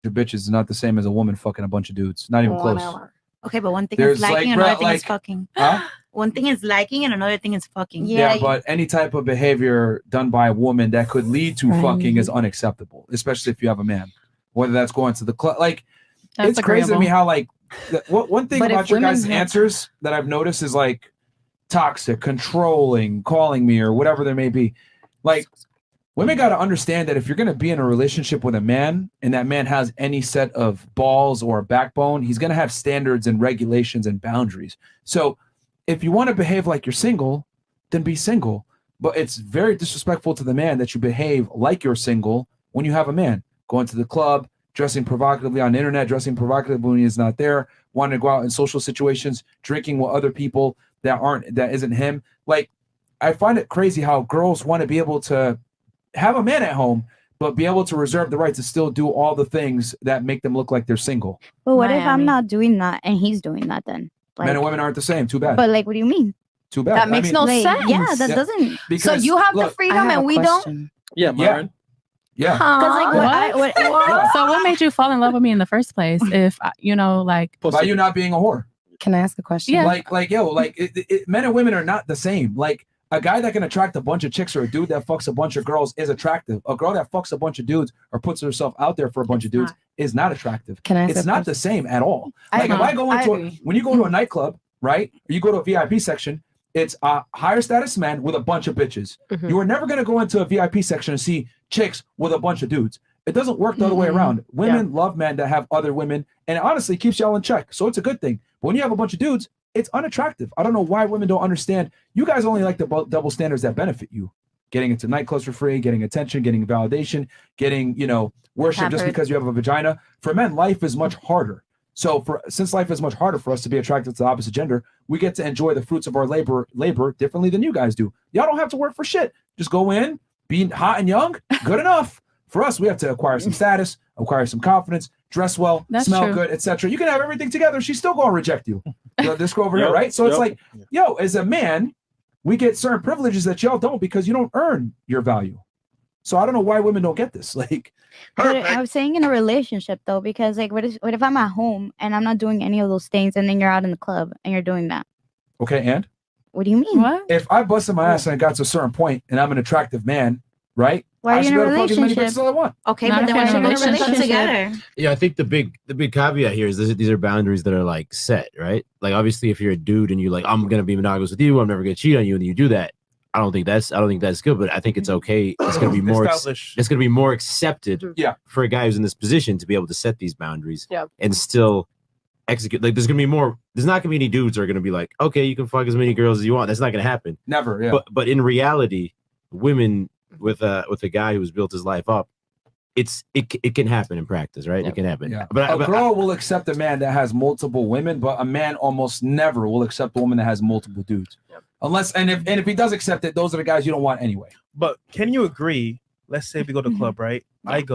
bitches is not the same as a woman fucking a bunch of dudes. Not even close. Okay, but one thing There's is liking, like, another bro, thing is like- fucking. Huh? One thing is liking, and another thing is fucking. Yeah, but any type of behavior done by a woman that could lead to fucking is unacceptable, especially if you have a man. Whether that's going to the club, like That's it's crazy to me how like one thing But about if your guys' women have- answers that I've noticed is like toxic, controlling, calling me or whatever there may be. Like women got to understand that if you're going to be in a relationship with a man and that man has any set of balls or a backbone, he's going to have standards and regulations and boundaries. So if you want to behave like you're single, then be single. But it's very disrespectful to the man that you behave like you're single when you have a man. Going to the club, dressing provocatively on the internet, dressing provocatively when he's not there, wanting to go out in social situations, drinking with other people that isn't him. Like, I find it crazy how girls want to be able to have a man at home, but be able to reserve the right to still do all the things that make them look like they're single. But what if I'm not doing that and he's doing that then? Like, Men and women aren't the same. Too bad. but like, what do you mean? Too bad. That makes no like, sense. Yeah, that doesn't. Because, so you have the look, freedom and we don't. Yeah, Myron. Yeah. Because like So what made you fall in love with me in the first place? If you know, like by you not being a whore. Can I ask a question? Yeah. Like men and women are not the same. Like a guy that can attract a bunch of chicks or a dude that fucks a bunch of girls is attractive. A girl that fucks a bunch of dudes or puts herself out there for a bunch of dudes is not attractive. Can I ask It's a not question? the same at all. I Like if agree. I go I into agree. when you go to a nightclub, right? Or you go to a VIP section, it's a higher status men with a bunch of bitches. You are never gonna go into a VIP section and see chicks with a bunch of dudes. It doesn't work the other way around. Women love men that have other women, and it honestly keeps y'all in check. So it's a good thing. But when you have a bunch of dudes, it's unattractive. I don't know why women don't understand. You guys only like the double standards that benefit you. Getting into nightclubs for free, getting attention, getting validation, getting, worship just Pampered. because you have a vagina. For men, life is much harder. So since life is much harder for us to be attracted to the opposite gender, we get to enjoy the fruits of our labor differently than you guys do. Y'all don't have to work for shit. Just go in, be hot and young, good enough. For us, we have to acquire some status, acquire some confidence, dress well, That's smell true. good, etc. You can have everything together. She's still going to reject you. This girl over here, right? So it's like, as a man, we get certain privileges that y'all don't because you don't earn your value. So I don't know why women don't get this. Like, But I was saying in a relationship though, because like, what if I'm at home and I'm not doing any of those things, and then you're out in the club and you're doing that? okay, and What do you mean? What? if I busted my ass and I got to a certain point and I'm an attractive man, right? Why are I you should in be a able to fuck as many relationship? bitches as I want. Okay, Not but then if why you're in a should we come relationship. together? Yeah, I think the big caveat here is these are boundaries that are like set, right? Like obviously, if you're a dude and you're like, I'm gonna be monogamous with you, I'm never gonna cheat on you, and you do that, I don't think that's good. But I think it's okay. It's gonna be more. Establish. It's gonna be more accepted Yeah. for a guy who's in this position to be able to set these boundaries Yeah. and still execute. Like there's gonna be more. There's not gonna be any dudes who are gonna be like, okay, you can fuck as many girls as you want. That's not gonna happen. Never, yeah. But in reality, women with a guy who's built his life up, it can happen in practice, right? It can happen. Yeah. But A girl will accept a man that has multiple women, but a man almost never will accept a woman that has multiple dudes. Unless if he does accept it, those are the guys you don't want anyway. But can you agree? Let's say we go to the club, right? I go.